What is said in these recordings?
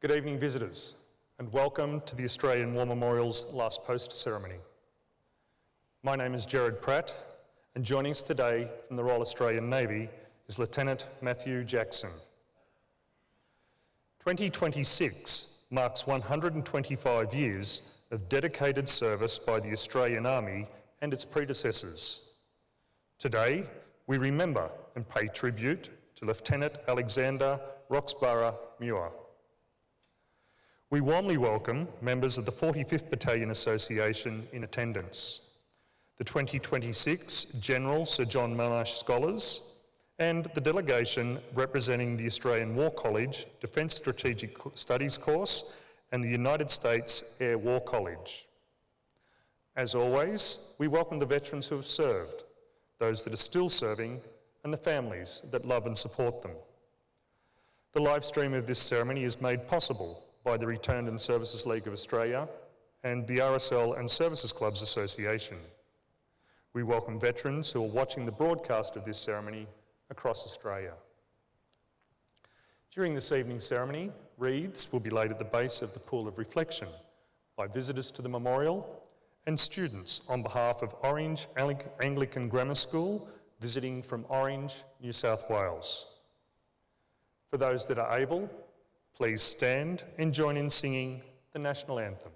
Good evening, visitors, and welcome to the Australian War Memorial's last post ceremony. My name is Gerard Pratt, and joining us today from the Royal Australian Navy is Lieutenant Matthew Jackson. 2026 marks 125 years of dedicated service by the Australian Army and its predecessors. Today, we remember and pay tribute to Lieutenant Alexander Roxburgh Muir. We warmly welcome members of the 45th Battalion Association in attendance, the 2026 General Sir John Monash Scholars, and the delegation representing the Australian War College Defence Strategic Studies course and the United States Air War College. As always, we welcome the veterans who have served, those that are still serving, and the families that love and support them. The live stream of this ceremony is made possible by the Returned and Services League of Australia and the RSL and Services Clubs Association. We welcome veterans who are watching the broadcast of this ceremony across Australia. During this evening's ceremony, wreaths will be laid at the base of the pool of reflection by visitors to the memorial and students on behalf of Orange Anglican Grammar School visiting from Orange, New South Wales. For those that are able, please stand and join in singing the National Anthem.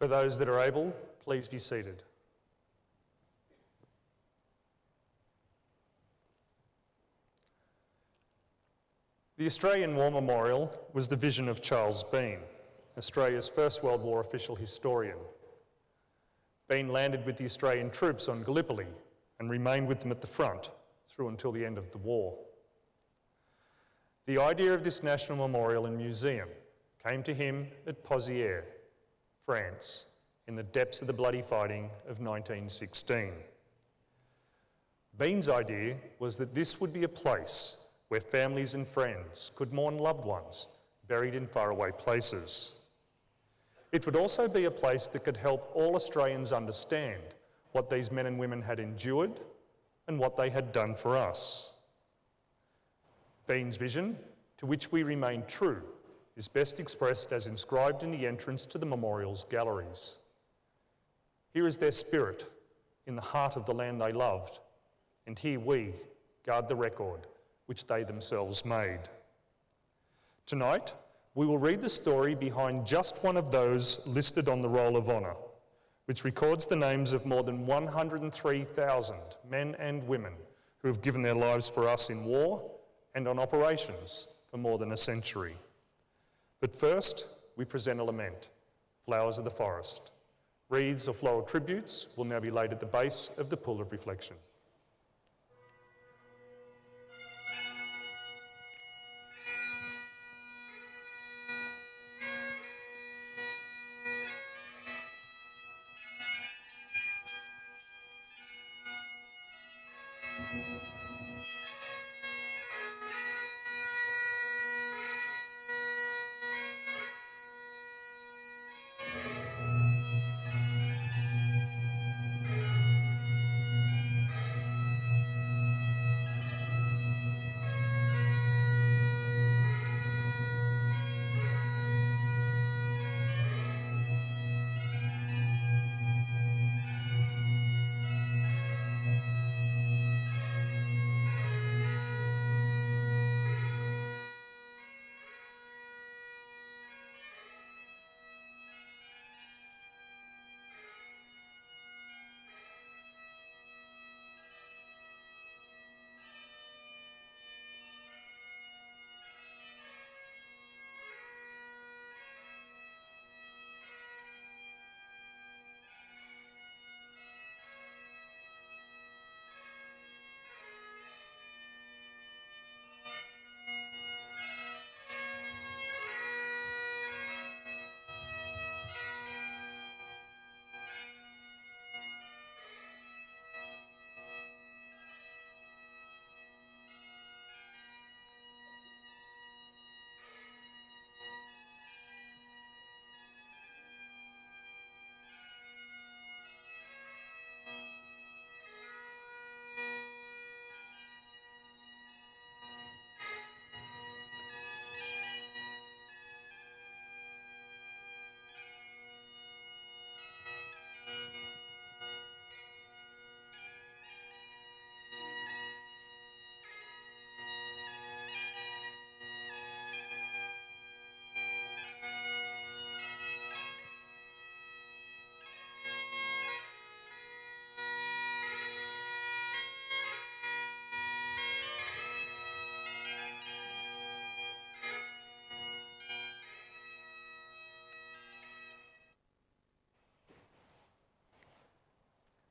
For those that are able, please be seated. The Australian War Memorial was the vision of Charles Bean, Australia's First World War official historian. Bean landed with the Australian troops on Gallipoli and remained with them at the front through until the end of the war. The idea of this national memorial and museum came to him at Pozières, France, in the depths of the bloody fighting of 1916. Bean's idea was that this would be a place where families and friends could mourn loved ones buried in faraway places. It would also be a place that could help all Australians understand what these men and women had endured and what they had done for us. Bean's vision, to which we remain true, is best expressed as inscribed in the entrance to the memorial's galleries. Here is their spirit in the heart of the land they loved, and here we guard the record which they themselves made. Tonight, we will read the story behind just one of those listed on the Roll of Honour, which records the names of more than 103,000 men and women who have given their lives for us in war and on operations for more than a century. But first, we present a lament, Flowers of the Forest. Wreaths or floral tributes will now be laid at the base of the pool of reflection.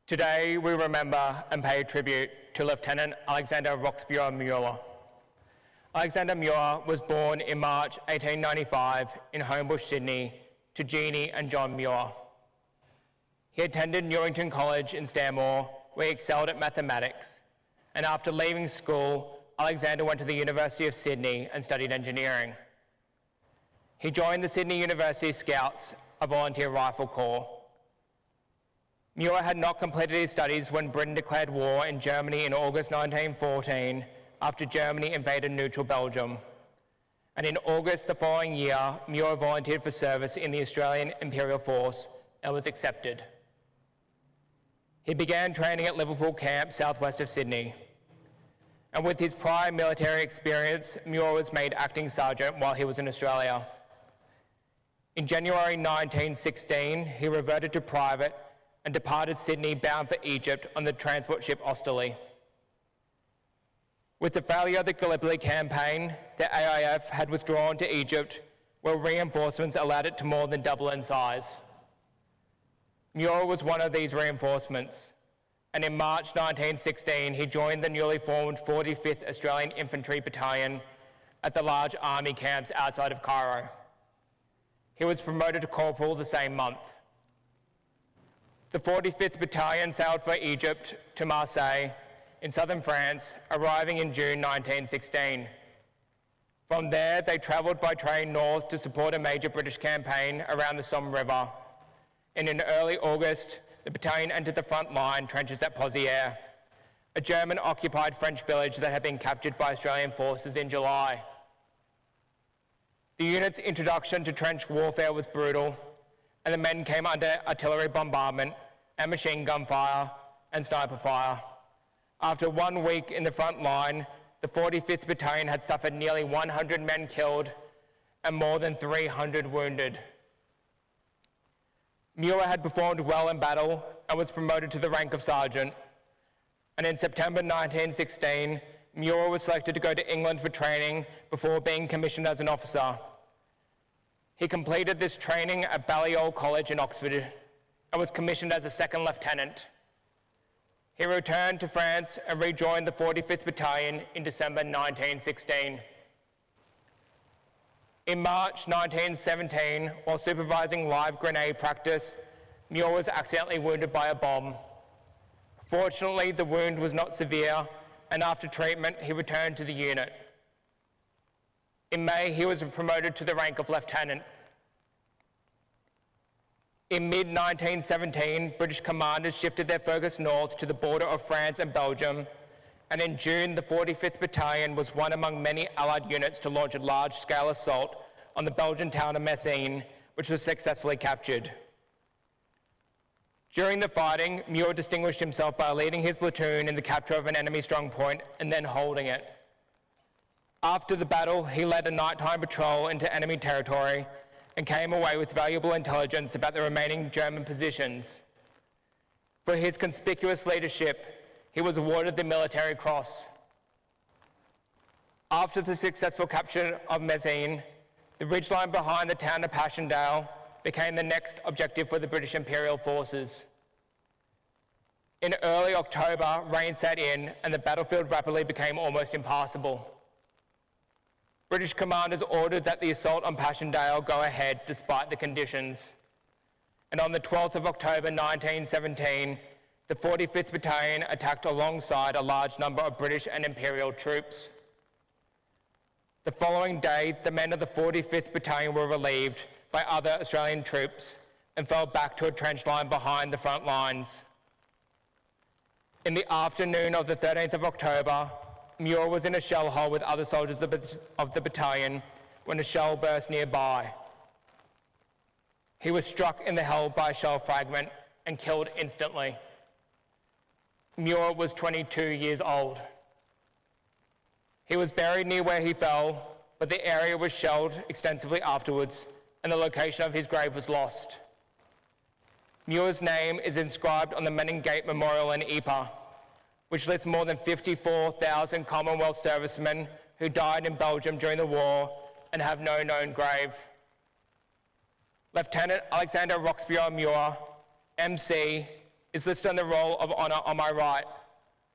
Today, we remember and pay tribute to Lieutenant Alexander Roxburgh Muir. Alexander Muir was born in March 1895 in Homebush, Sydney, to Jeannie and John Muir. He attended Newington College in Stanmore, where he excelled at mathematics, and after leaving school, Alexander went to the University of Sydney and studied engineering. He joined the Sydney University Scouts, a volunteer rifle corps. Muir had not completed his studies when Britain declared war in Germany in August 1914 after Germany invaded neutral Belgium. And in August the following year, Muir volunteered for service in the Australian Imperial Force and was accepted. He began training at Liverpool Camp, southwest of Sydney. And with his prior military experience, Muir was made acting sergeant while he was in Australia. In January 1916, he reverted to private and departed Sydney bound for Egypt on the transport ship Osterley. With the failure of the Gallipoli campaign, the AIF had withdrawn to Egypt, where reinforcements allowed it to more than double in size. Muir was one of these reinforcements, and in March 1916, he joined the newly formed 45th Australian Infantry Battalion at the large army camps outside of Cairo. He was promoted to corporal the same month. The 45th Battalion sailed for Egypt to Marseille in southern France, arriving in June 1916. From there, they travelled by train north to support a major British campaign around the Somme River. And in early August, the battalion entered the front line trenches at Pozières, a German-occupied French village that had been captured by Australian forces in July. The unit's introduction to trench warfare was brutal, and the men came under artillery bombardment and machine gun fire and sniper fire. After 1 week in the front line, the 45th Battalion had suffered nearly 100 men killed and more than 300 wounded. Muir had performed well in battle and was promoted to the rank of sergeant. And in September 1916, Muir was selected to go to England for training before being commissioned as an officer. He completed this training at Balliol College in Oxford and was commissioned as a second lieutenant. He returned to France and rejoined the 45th Battalion in December 1916. In March 1917, while supervising live grenade practice, Muir was accidentally wounded by a bomb. Fortunately, the wound was not severe, and after treatment, he returned to the unit. In May, he was promoted to the rank of lieutenant. In mid-1917, British commanders shifted their focus north to the border of France and Belgium, and in June, the 45th Battalion was one among many Allied units to launch a large-scale assault on the Belgian town of Messines, which was successfully captured. During the fighting, Muir distinguished himself by leading his platoon in the capture of an enemy strongpoint and then holding it. After the battle, he led a nighttime patrol into enemy territory and came away with valuable intelligence about the remaining German positions. For his conspicuous leadership, he was awarded the Military Cross. After the successful capture of Messines, the ridgeline behind the town of Passchendaele became the next objective for the British Imperial forces. In early October, rain set in and the battlefield rapidly became almost impassable. British commanders ordered that the assault on Passchendaele go ahead despite the conditions. And on the 12th of October 1917, the 45th Battalion attacked alongside a large number of British and Imperial troops. The following day, the men of the 45th Battalion were relieved by other Australian troops and fell back to a trench line behind the front lines. In the afternoon of the 13th of October, Muir was in a shell hole with other soldiers of the battalion when a shell burst nearby. He was struck in the head by a shell fragment and killed instantly. Muir was 22 years old. He was buried near where he fell, but the area was shelled extensively afterwards, and the location of his grave was lost. Muir's name is inscribed on the Menin Gate Memorial in Ypres, which lists more than 54,000 Commonwealth servicemen who died in Belgium during the war and have no known grave. Lieutenant Alexander Roxburgh Muir, MC, is listed on the Roll of Honour on my right,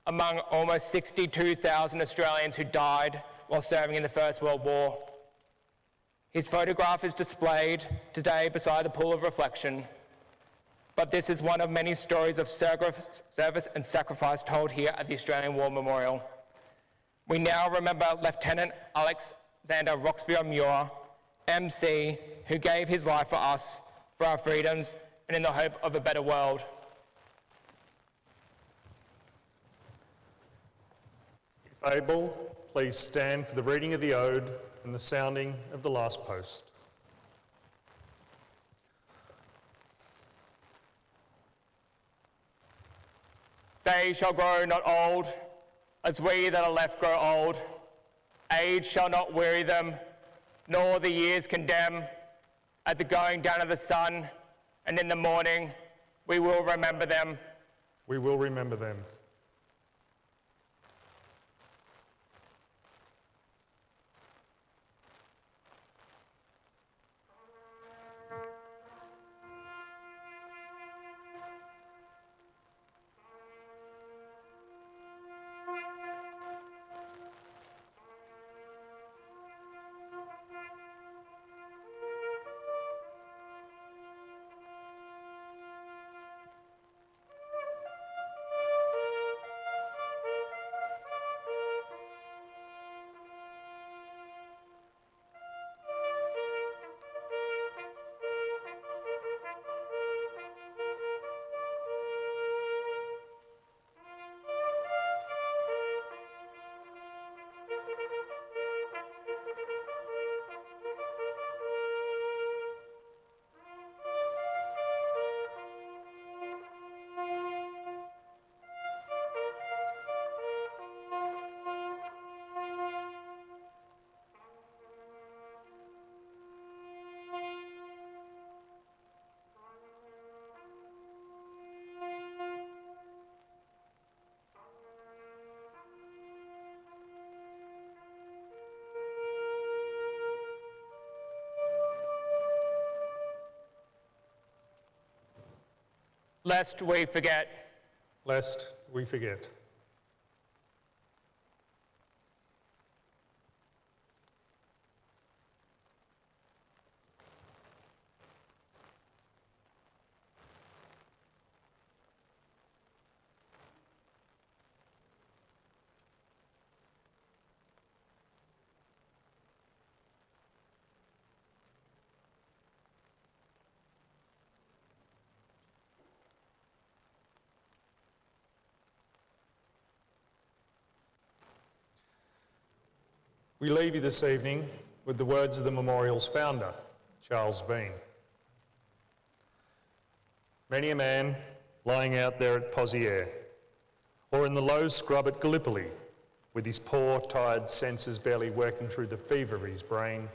among almost 62,000 Australians who died while serving in the First World War. His photograph is displayed today beside the pool of reflection, but this is one of many stories of service and sacrifice told here at the Australian War Memorial. We now remember Lieutenant Alexander Roxburgh Muir, MC, who gave his life for us, for our freedoms, and in the hope of a better world. If able, please stand for the reading of the ode and the sounding of the last post. They shall grow not old, as we that are left grow old. Age shall not weary them, nor the years condemn. At the going down of the sun, and in the morning, we will remember them. We will remember them. Lest we forget. Lest we forget. We leave you this evening with the words of the memorial's founder, Charles Bean. Many a man lying out there at Pozières, or in the low scrub at Gallipoli, with his poor, tired senses barely working through the fever of his brain,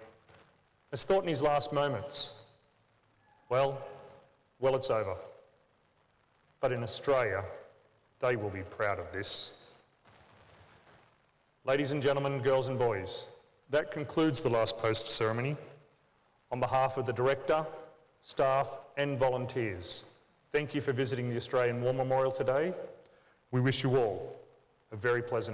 has thought in his last moments, well, it's over. But in Australia, they will be proud of this. Ladies and gentlemen, girls and boys, that concludes the last post ceremony. On behalf of the Director, staff and volunteers, thank you for visiting the Australian War Memorial today. We wish you all a very pleasant evening.